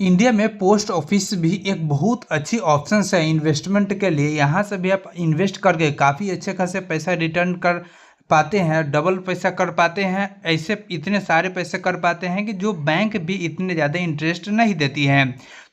India में post office भी एक बहुत अच्छी ऑप्शन है इन्वेस्टमेंट के लिए। यहाँ से भी आप इन्वेस्ट करके काफ़ी अच्छे खासे पैसा रिटर्न कर पाते हैं, डबल पैसा कर पाते हैं। ऐसे इतने सारे पैसे कर पाते हैं कि जो बैंक भी इतने ज़्यादा इंटरेस्ट नहीं देती है।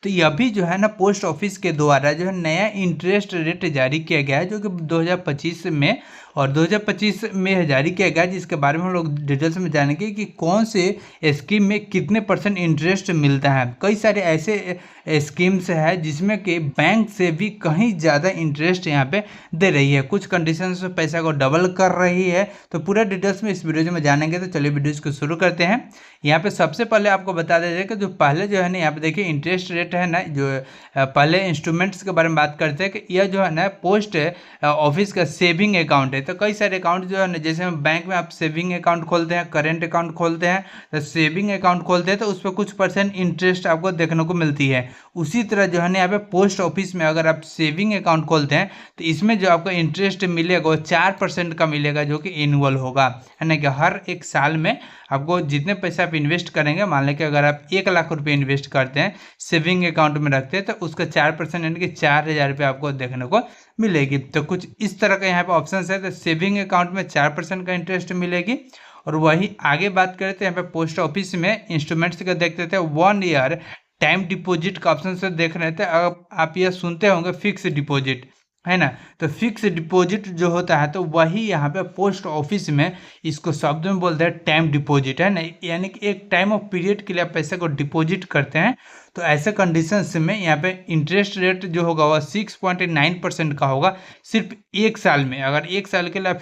तो यह भी जो है ना पोस्ट ऑफिस के द्वारा जो है नया इंटरेस्ट रेट जारी किया गया है, जो कि 2025 में और 2025 में जारी किया गया, जिसके बारे में हम लोग डिटेल्स में जानेंगे कि कौन से स्कीम में कितने % इंटरेस्ट मिलता है। कई सारे ऐसे स्कीम्स है जिसमें कि बैंक से भी कहीं ज़्यादा इंटरेस्ट यहाँ पे दे रही है, कुछ कंडीशंस में पैसा को डबल कर रही है। तो पूरा डिटेल्स में इस वीडियो में जानेंगे। तो चलिए वीडियोज़ को शुरू करते हैं। यहाँ पे सबसे पहले आपको बता दें कि जो पहले जो है ना यहाँ पे देखिए इंटरेस्ट रेट है ना, जो पहले इंस्ट्रूमेंट्स के बारे में बात करते हैं कि यह जो है ना पोस्ट ऑफिस का सेविंग अकाउंट है। तो कई सारे अकाउंट जो है ना, जैसे हम बैंक में आप सेविंग अकाउंट खोलते हैं, करेंट अकाउंट खोलते हैं, तो सेविंग अकाउंट खोलते हैं तो उस पर कुछ % इंटरेस्ट आपको देखने को मिलती है। उसी तरह जो है ना यहाँ पे पोस्ट ऑफिस में अगर आप सेविंग अकाउंट खोलते हैं तो इसमें जो आपको इंटरेस्ट मिलेगा वो 4% का मिलेगा, जो कि एनुअल होगा, है ना, कि हर एक साल में आपको जितने पैसे आप इन्वेस्ट करेंगे, मान लें कि अगर आप 1 लाख रुपये इन्वेस्ट करते हैं सेविंग अकाउंट में रखते हैं तो उसका 4% यानी कि 4,000 रुपये आपको देखने को मिलेगी। तो कुछ इस तरह का यहाँ पे ऑप्शन है। तो सेविंग अकाउंट में 4% का इंटरेस्ट मिलेगी। और वही आगे बात करें तो यहाँ पे पोस्ट ऑफिस में इंस्ट्रूमेंट्स का देखते थे 1 ईयर टाइम डिपॉजिट का ऑप्शन से देख रहे थे। आप यह सुनते होंगे फिक्स डिपॉजिट, है ना। तो फिक्स डिपॉजिट जो होता है तो वही यहाँ पे पोस्ट ऑफिस में इसको शब्द में बोलते हैं टाइम डिपॉजिट, है ना, यानी कि एक टाइम ऑफ पीरियड के लिए आप पैसे को डिपॉजिट करते हैं। तो ऐसे कंडीशंस में यहाँ पे इंटरेस्ट रेट जो होगा वह 6.9% का होगा सिर्फ 1 साल में। अगर 1 साल के लिए आप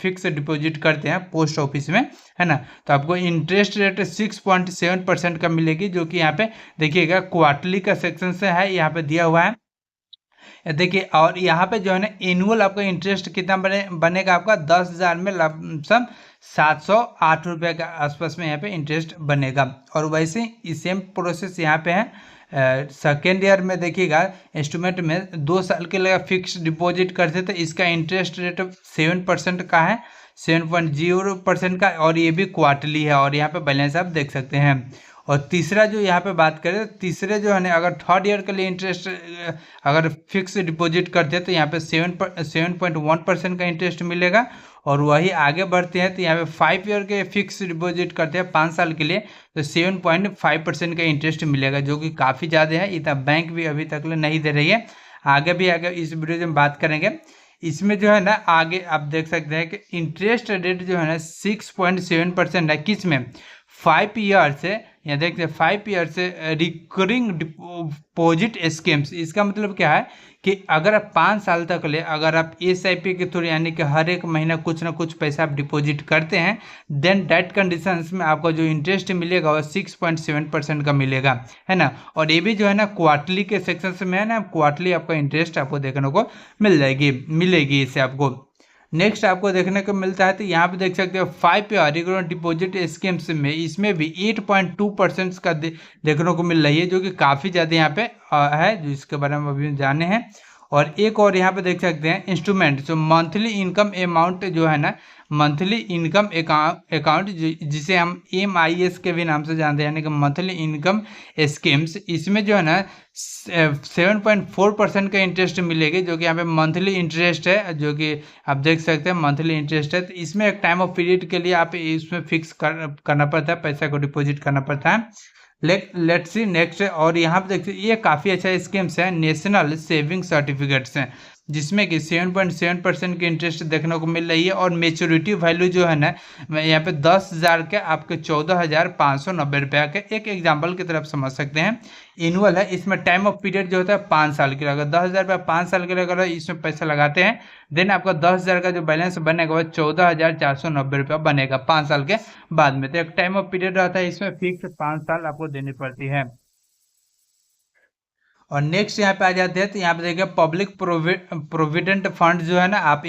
फिक्स डिपॉजिट करते हैं पोस्ट ऑफिस में, है ना, तो आपको इंटरेस्ट रेट 6.7% का मिलेगी, जो कि यहाँ पे देखिएगा क्वार्टरली का सेक्शन से है, यहाँ पे दिया हुआ है। देखिए, और यहाँ पे जो है ना एनुअल आपका इंटरेस्ट कितना बनेगा आपका 10,000 में लमसम 708 रुपये के आसपास में यहाँ पे इंटरेस्ट बनेगा। और वैसे ही सेम प्रोसेस यहाँ पे है। सेकेंड ईयर में देखिएगा इंस्ट्रूमेंट में 2 साल के लिए फिक्स डिपॉजिट करते तो इसका इंटरेस्ट रेट 7% का है, 7.0% का, और ये भी क्वार्टरली है। और यहाँ पे बैलेंस आप देख सकते हैं। और तीसरा जो यहाँ पे बात करें, तीसरे जो है ना अगर थर्ड ईयर के लिए इंटरेस्ट अगर फिक्स डिपॉजिट करते हैं तो यहाँ पे 7.1% का इंटरेस्ट मिलेगा। और वही आगे बढ़ते हैं तो यहाँ पे 5 ईयर के फिक्स डिपॉजिट करते हैं 5 साल के लिए तो 7.5% का इंटरेस्ट मिलेगा, जो कि काफ़ी ज़्यादा है। इतना बैंक भी अभी तक नहीं दे रही है। आगे इस वीडियो में बात करेंगे। इसमें जो है ना आगे आप देख सकते हैं कि इंटरेस्ट रेट जो है ना 6.7% है, किस में 5 ईयर से, यहाँ देखते हैं 5 ईयर से रिकरिंग डिपॉजिट स्कीम्स। इसका मतलब क्या है कि अगर आप 5 साल तक ले अगर आप SIP के थ्रू यानी कि हर एक महीना कुछ ना कुछ पैसा आप डिपॉजिट करते हैं, देन डेट कंडीशंस में आपको जो इंटरेस्ट मिलेगा वो 6.7% का मिलेगा, है ना। और ये भी जो है ना क्वार्टरली के सेक्शन में है ना, क्वार्टरली आपका इंटरेस्ट आपको देखने को मिलेगी इससे आपको। नेक्स्ट आपको देखने को मिलता है तो यहाँ पे देख सकते हो 5 ईयर रिकरिंग डिपॉजिट स्कीम्स में इसमें भी 8.2% का देखने को मिल रही है, जो कि काफ़ी ज़्यादा यहाँ पे है, जो इसके बारे में अभी जाने हैं। और एक और यहाँ पे देख सकते हैं इंस्ट्रूमेंट जो मंथली इनकम अमाउंट जो है ना, मंथली इनकम अकाउंट जिसे हम MIS के भी नाम से जानते हैं, यानी कि मंथली इनकम स्कीम्स। इसमें जो है ना 7.4% का इंटरेस्ट मिलेगी, जो कि यहाँ पे मंथली इंटरेस्ट है, जो कि आप देख सकते हैं मंथली इंटरेस्ट है। तो इसमें एक टाइम ऑफ पीरियड के लिए आप इसमें फिक्स करना पड़ता है, पैसा को डिपॉजिट करना पड़ता है। Let's see next. और यहाँ पे देखिए ये काफ़ी अच्छा स्कीम्स है, नेशनल सेविंग सर्टिफिकेट्स हैं, जिसमें कि 7.7% की इंटरेस्ट देखने को मिल रही है। और मेच्योरिटी वैल्यू जो है ना यहाँ पे 10,000 के आपके 14,590 रुपये के एक एग्जाम्पल की तरफ समझ सकते हैं। एनुअल है, इसमें टाइम ऑफ पीरियड जो होता है 5 साल के लिए। अगर 10,000 रुपये 5 साल के लिए अगर इसमें पैसा लगाते हैं, देन आपका 10,000 का जो बैलेंस बनेगा वह 14,490 रुपये बनेगा 5 साल के बाद में। तो एक टाइम ऑफ पीरियड रहता है, इसमें फिक्स 5 साल आपको देनी पड़ती है। और नेक्स्ट यहाँ पे आ जाते हैं तो यहाँ पे देखिए पब्लिक प्रोविडेंट फंड जो है ना, आप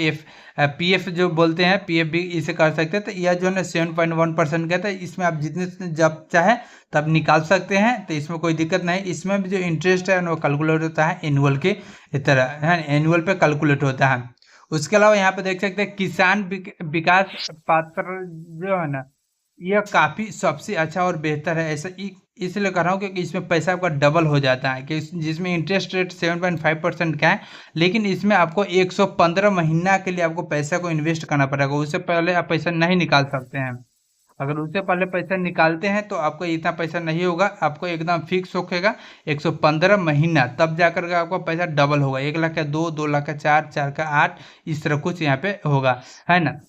PF जो बोलते हैं, PF भी इसे कर सकते हैं। तो यह जो है ना 7.1% का था, इसमें आप जितने जब चाहे तब निकाल सकते हैं, तो इसमें कोई दिक्कत नहीं। इसमें भी जो इंटरेस्ट है वो कैलकुलेट होता है एनुअल की तरह, है, एनुअल पे कैलकुलेट होता है। उसके अलावा यहाँ पे देख सकते हैं किसान विकास पात्र जो है ना, यह काफ़ी सबसे अच्छा और बेहतर है। ऐसा इसलिए कर रहा हूँ क्योंकि इसमें पैसा आपका डबल हो जाता है, कि जिसमें इंटरेस्ट रेट 7.5% का है, लेकिन इसमें आपको 115 महीना के लिए आपको पैसा को इन्वेस्ट करना पड़ेगा। उससे पहले आप पैसा नहीं निकाल सकते हैं। अगर उससे पहले पैसा निकालते हैं तो आपको इतना पैसा नहीं होगा, आपको एकदम फिक्स होगा 115 महीना, तब जाकर के आपका पैसा डबल होगा। 1 लाख का 2, 2 लाख का 4, 4 का 8, इस तरह कुछ यहाँ पे होगा, है ना।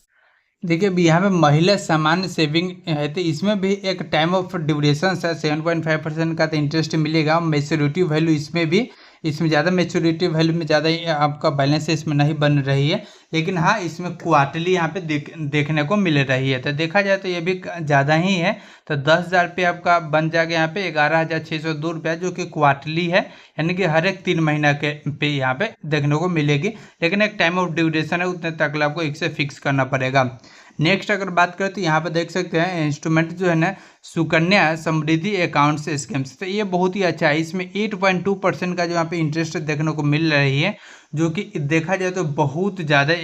देखिए अभी यहाँ पे महिला सामान्य सेविंग है, तो इसमें भी एक टाइम ऑफ ड्यूरेशन है, 7.5% का तो इंटरेस्ट मिलेगा। मेच्योरिटी वैल्यू इसमें भी, इसमें ज़्यादा मेच्योरिटी वैल्यू में ज़्यादा आपका बैलेंस इसमें नहीं बन रही है, लेकिन हाँ इसमें क्वार्टरली यहाँ पे देखने को मिल रही है। तो देखा जाए तो ये भी ज़्यादा ही है। तो 10,000 पे आपका बन जाएगा यहाँ पे 11,602 रुपया, जो कि क्वार्टरली है, यानी कि हर एक 3 महीना के पे यहाँ पे देखने को मिलेगी। लेकिन एक टाइम ऑफ ड्यूरेशन है, उतने तक आपको एक से फिक्स करना पड़ेगा। नेक्स्ट अगर बात करें तो यहाँ पे देख सकते हैं इंस्ट्रूमेंट जो है ना, सुकन्या समृद्धि अकाउंट से स्कीम्स, तो ये बहुत ही अच्छा है। इसमें 8.2% का जो यहाँ पे इंटरेस्ट देखने को मिल रही है, जो कि देखा जाए तो बहुत ज़्यादा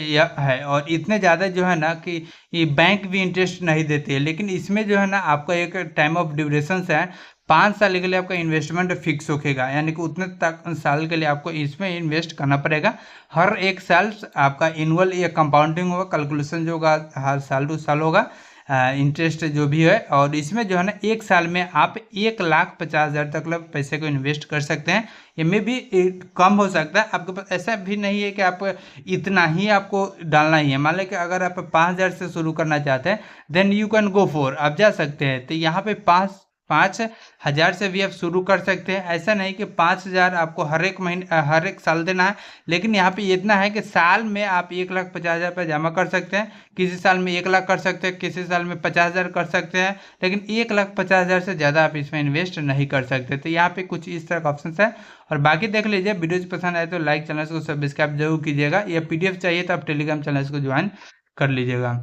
है। और इतने ज़्यादा जो है ना कि ये बैंक भी इंटरेस्ट नहीं देती है। लेकिन इसमें जो है ना आपका एक टाइम ऑफ ड्यूरेशन है, 5 साल के लिए आपका इन्वेस्टमेंट फिक्स होगा, यानी कि उतने तक साल के लिए आपको इसमें इन्वेस्ट करना पड़ेगा। हर एक साल आपका एनुअल या कंपाउंडिंग होगा, कैलकुलेशन जो होगा हर साल टू साल होगा, इंटरेस्ट जो भी है। और इसमें जो है ना 1 साल में आप 1,50,000 तक पैसे को इन्वेस्ट कर सकते हैं। ये में भी कम हो सकता है आपके पास, ऐसा भी नहीं है कि आप इतना ही आपको डालना ही है। मान लें कि अगर आप 5,000 से शुरू करना चाहते हैं, then you can go for, आप जा सकते हैं। तो यहाँ पे 5,000 से भी आप शुरू कर सकते हैं। ऐसा नहीं कि 5,000 आपको हर एक महीने हर एक साल देना है, लेकिन यहाँ पे इतना है कि साल में आप 1,50,000 रुपये जमा कर सकते हैं। किसी साल में 1 लाख कर सकते हैं, किसी साल में 50,000 कर सकते हैं, लेकिन 1,50,000 से ज़्यादा आप इसमें इन्वेस्ट नहीं कर सकते। तो यहाँ पे कुछ इस तरह का ऑप्शन है। और बाकी देख लीजिए, वीडियोज पसंद आए तो लाइक, चैनल को सब्सक्राइब जरूर कीजिएगा। या PDF चाहिए तो आप टेलीग्राम चैनल को ज्वाइन कर लीजिएगा।